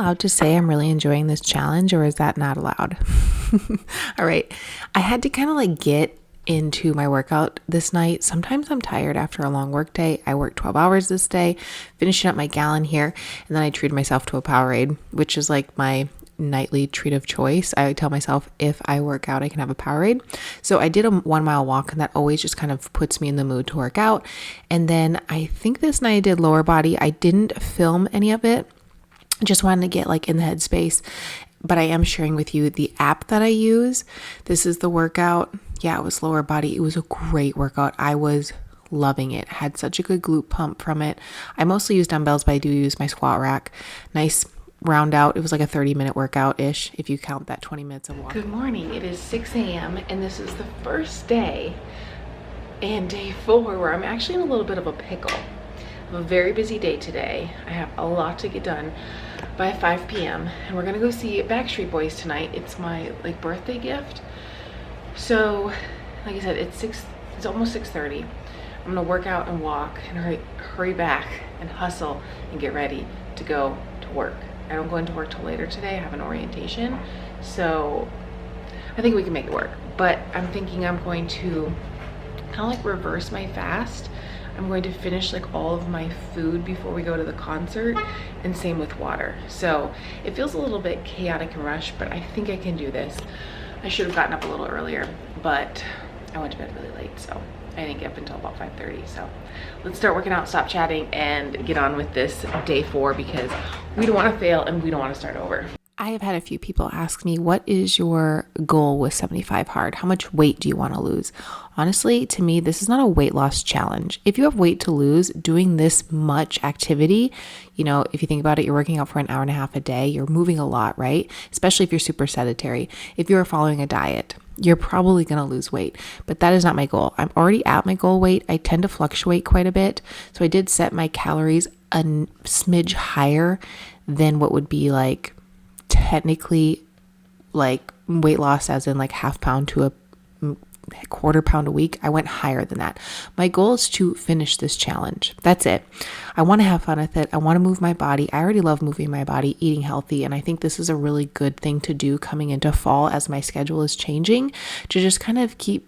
allowed to say I'm really enjoying this challenge, or is that not allowed? All right. I had to kind of like get into my workout this night. Sometimes I'm tired after a long work day. I worked 12 hours this day, finishing up my gallon here, and then I treated myself to a Powerade, which is like my nightly treat of choice. I tell myself if I work out, I can have a Powerade. So I did a 1 mile walk, and that always just kind of puts me in the mood to work out. And then I think this night I did lower body. I didn't film any of it. I just wanted to get like in the headspace, but I am sharing with you the app that I use. This is the workout. Yeah, it was lower body. It was a great workout. I was loving it. Had such a good glute pump from it. I mostly use dumbbells, but I do use my squat rack. Nice round out. It was like a 30-minute workout-ish if you count that 20 minutes of walking. Good morning. It is 6 a.m. and this is the first day and day 4 where I'm actually in a little bit of a pickle. I have a very busy day today. I have a lot to get done by 5 p.m. and we're gonna go see Backstreet Boys tonight. It's my like birthday gift. So like I said, it's almost 6:30. I'm gonna work out and walk and hurry back and hustle and get ready to go to work. I don't go into work till later today. I have an orientation, so I think we can make it work. But I'm thinking I'm going to kind of like reverse my fast. I'm going to finish like all of my food before we go to the concert, and same with water. So it feels a little bit chaotic and rushed, but I think I can do this. I should have gotten up a little earlier, but I went to bed really late, so I didn't get up until about 5:30. So let's start working out, stop chatting, and get on with this day 4 because we don't want to fail and we don't want to start over. I have had a few people ask me, what is your goal with 75 hard? How much weight do you want to lose? Honestly, to me, this is not a weight loss challenge. If you have weight to lose, doing this much activity, you know, if you think about it, you're working out for an hour and a half a day, you're moving a lot, right? Especially if you're super sedentary. If you're following a diet, you're probably going to lose weight, but that is not my goal. I'm already at my goal weight. I tend to fluctuate quite a bit. So I did set my calories a smidge higher than what would be like technically like weight loss, as in like half pound to a quarter pound a week. I went higher than that. My goal is to finish this challenge. That's it. I want to have fun with it. I want to move my body. I already love moving my body, eating healthy. And I think this is a really good thing to do coming into fall as my schedule is changing, to just kind of keep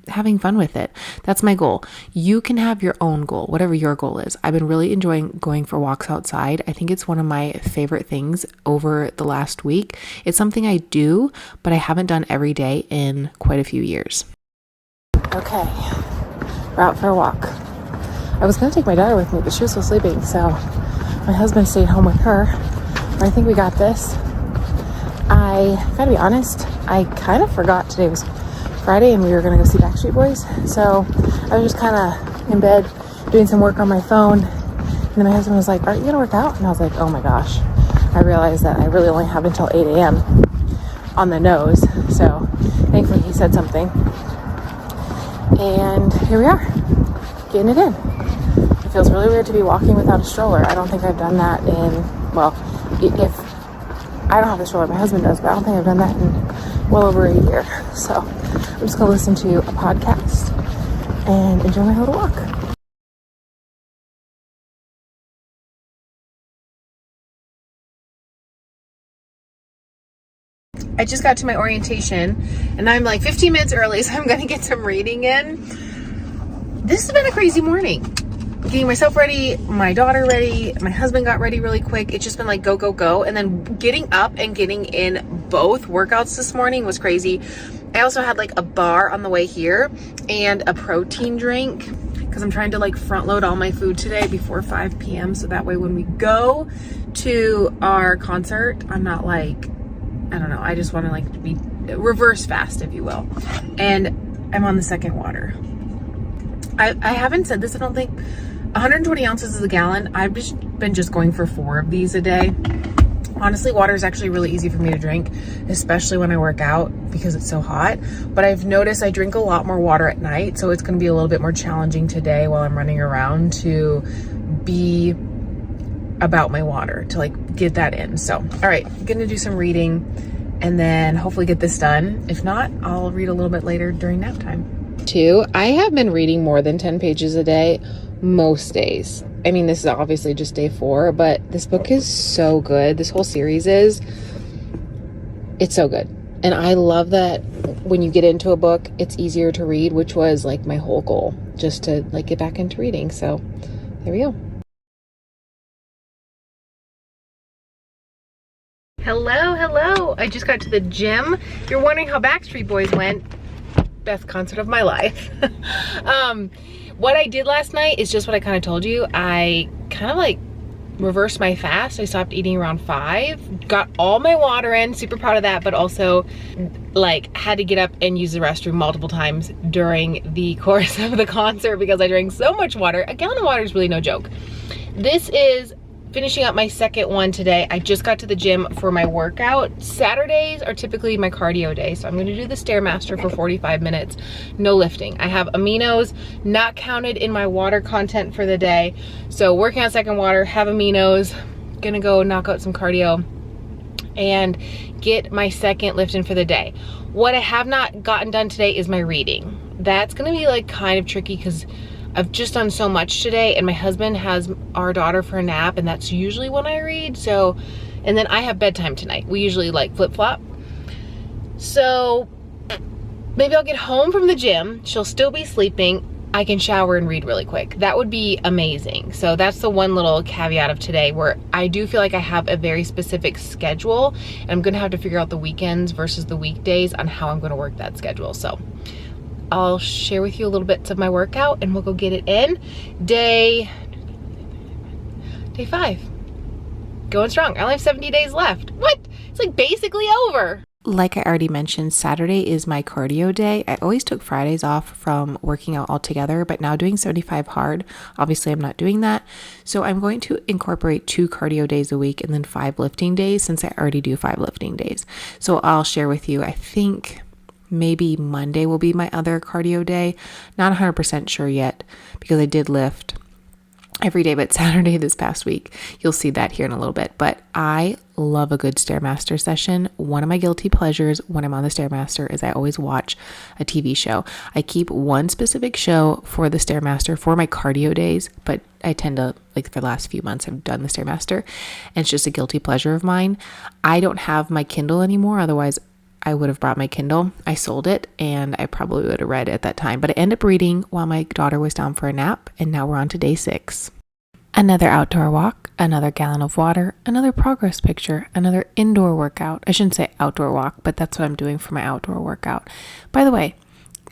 having fun with it. That's my goal. You can have your own goal, whatever your goal is. I've been really enjoying going for walks outside. I think it's one of my favorite things over the last week. It's something I do, but I haven't done every day in quite a few years. Okay, we're out for a walk. I was going to take my daughter with me, but she was still sleeping, so my husband stayed home with her. But I think we got this. I gotta be honest, I kind of forgot today was Friday and we were going to go see Backstreet Boys. So I was just kind of in bed doing some work on my phone. And then my husband was like, aren't you going to work out? And I was like, oh my gosh. I realized that I really only have until 8 a.m. on the nose. So thankfully he said something. And here we are, getting it in. It feels really weird to be walking without a stroller. I don't think I've done that in, well, if I don't have a stroller, my husband does, but I don't think I've done that in well over a year. So I'm just gonna listen to a podcast and enjoy my little walk. I just got to my orientation and I'm like 15 minutes early, so I'm gonna get some reading in. This has been a crazy morning. Getting myself ready, my daughter ready, my husband got ready really quick. It's just been like go, go, go. And then getting up and getting in both workouts this morning was crazy. I also had like a bar on the way here and a protein drink because I'm trying to like front load all my food today before 5 p.m. So that way when we go to our concert, I'm not like, I don't know, I just want to like be reverse fast, if you will. And I'm on the second water. I haven't said this, I don't think. 120 ounces is a gallon. I've just been going for 4 of these a day. Honestly, water is actually really easy for me to drink, especially when I work out because it's so hot. But I've noticed I drink a lot more water at night, so it's going to be a little bit more challenging today while I'm running around to be about my water, to like get that in. So, all right, I'm going to do some reading and then hopefully get this done. If not, I'll read a little bit later during nap time. too. I have been reading more than 10 pages a day most days. I mean, this is obviously just day 4, but this book is so good. This whole series is. It's so good. And I love that when you get into a book, it's easier to read, which was like my whole goal, just to like get back into reading. So there we go. Hello. I just got to the gym. If you're wondering how Backstreet Boys went, best concert of my life. What I did last night is just what I kind of told you. I kind of like reversed my fast. I stopped eating around 5, got all my water in, super proud of that, but also like had to get up and use the restroom multiple times during the course of the concert because I drank so much water. A gallon of water is really no joke. This is finishing up my second one today. I just got to the gym for my workout. Saturdays are typically my cardio day, so I'm gonna do the Stairmaster for 45 minutes, no lifting. I have Aminos not counted in my water content for the day. So working on second water, have Aminos, gonna go knock out some cardio and get my second lift in for the day. What I have not gotten done today is my reading. That's gonna be like kind of tricky because I've just done so much today, and my husband has our daughter for a nap, and that's usually when I read. So, and then I have bedtime tonight. We usually like flip-flop. So maybe I'll get home from the gym. She'll still be sleeping. I can shower and read really quick. That would be amazing. So that's the one little caveat of today, where I do feel like I have a very specific schedule, and I'm gonna have to figure out the weekends versus the weekdays on how I'm gonna work that schedule. So I'll share with you a little bits of my workout and we'll go get it in. Day 5. Going strong. I only have 70 days left. What? It's like basically over. Like I already mentioned, Saturday is my cardio day. I always took Fridays off from working out altogether, but now doing 75 hard, obviously I'm not doing that. So I'm going to incorporate 2 cardio days a week and then 5 lifting days, since I already do 5 lifting days. So I'll share with you, I think maybe Monday will be my other cardio day. Not 100% sure yet because I did lift every day but Saturday this past week. You'll see that here in a little bit. But I love a good Stairmaster session. One of my guilty pleasures when I'm on the Stairmaster is I always watch a TV show. I keep one specific show for the Stairmaster for my cardio days, but I tend to, like for the last few months, I've done the Stairmaster, and it's just a guilty pleasure of mine. I don't have my Kindle anymore. Otherwise, I would have brought my Kindle. I sold it and I probably would have read at that time, but I ended up reading while my daughter was down for a nap, and now we're on to day 6. Another outdoor walk, another gallon of water, another progress picture, another indoor workout. I shouldn't say outdoor walk, but that's what I'm doing for my outdoor workout. By the way,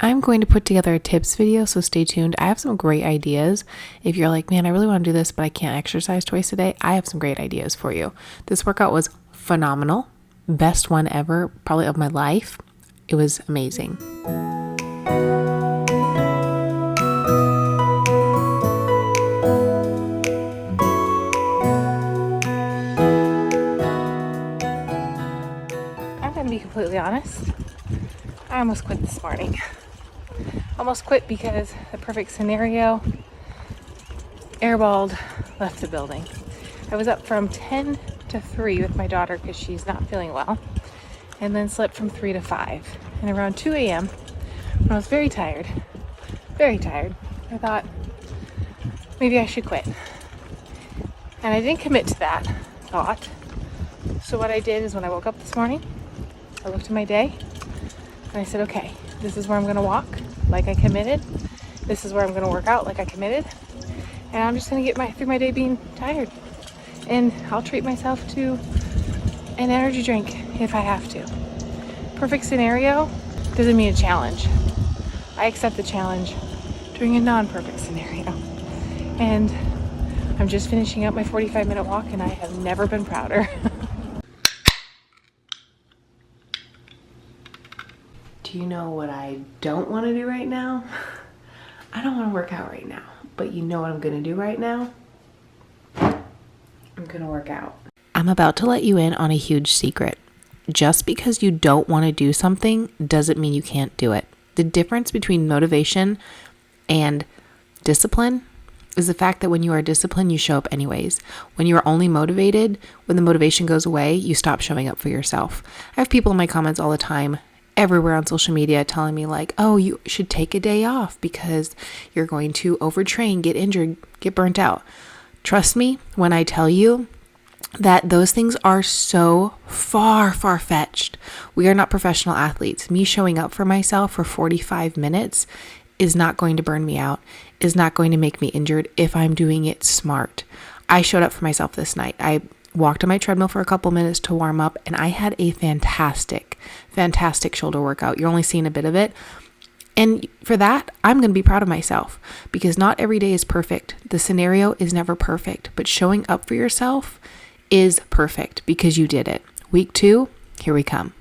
I'm going to put together a tips video, so stay tuned. I have some great ideas. If you're like, man, I really want to do this, but I can't exercise twice a day, I have some great ideas for you. This workout was phenomenal. Best one ever, probably of my life. It was amazing. I'm gonna be completely honest. I almost quit this morning. Almost quit because the perfect scenario, airballed, left the building. I was up from 10 to 3 with my daughter because she's not feeling well, and then slept from 3 to 5. And around 2 a.m. when I was very tired, I thought maybe I should quit. And I didn't commit to that thought. So what I did is when I woke up this morning, I looked at my day and I said, okay, this is where I'm going to walk like I committed. This is where I'm going to work out like I committed. And I'm just going to get through my day being tired. And I'll treat myself to an energy drink if I have to. Perfect scenario doesn't mean a challenge. I accept the challenge during a non-perfect scenario. And I'm just finishing up my 45-minute walk, and I have never been prouder. Do you know what I don't want to do right now? I don't want to work out right now. But you know what I'm going to do right now? I'm gonna work out. I'm about to let you in on a huge secret. Just because you don't want to do something doesn't mean you can't do it. The difference between motivation and discipline is the fact that when you are disciplined, you show up anyways. When you are only motivated, when the motivation goes away, you stop showing up for yourself. I have people in my comments all the time everywhere on social media telling me like, oh, you should take a day off because you're going to overtrain, get injured, get burnt out. Trust me when I tell you that those things are so far-fetched. We are not professional athletes. Me showing up for myself for 45 minutes is not going to burn me out, is not going to make me injured if I'm doing it smart. I showed up for myself this night. I walked on my treadmill for a couple minutes to warm up, and I had a fantastic shoulder workout. You're only seeing a bit of it. And for that, I'm going to be proud of myself because not every day is perfect. The scenario is never perfect, but showing up for yourself is perfect because you did it. Week 2, here we come.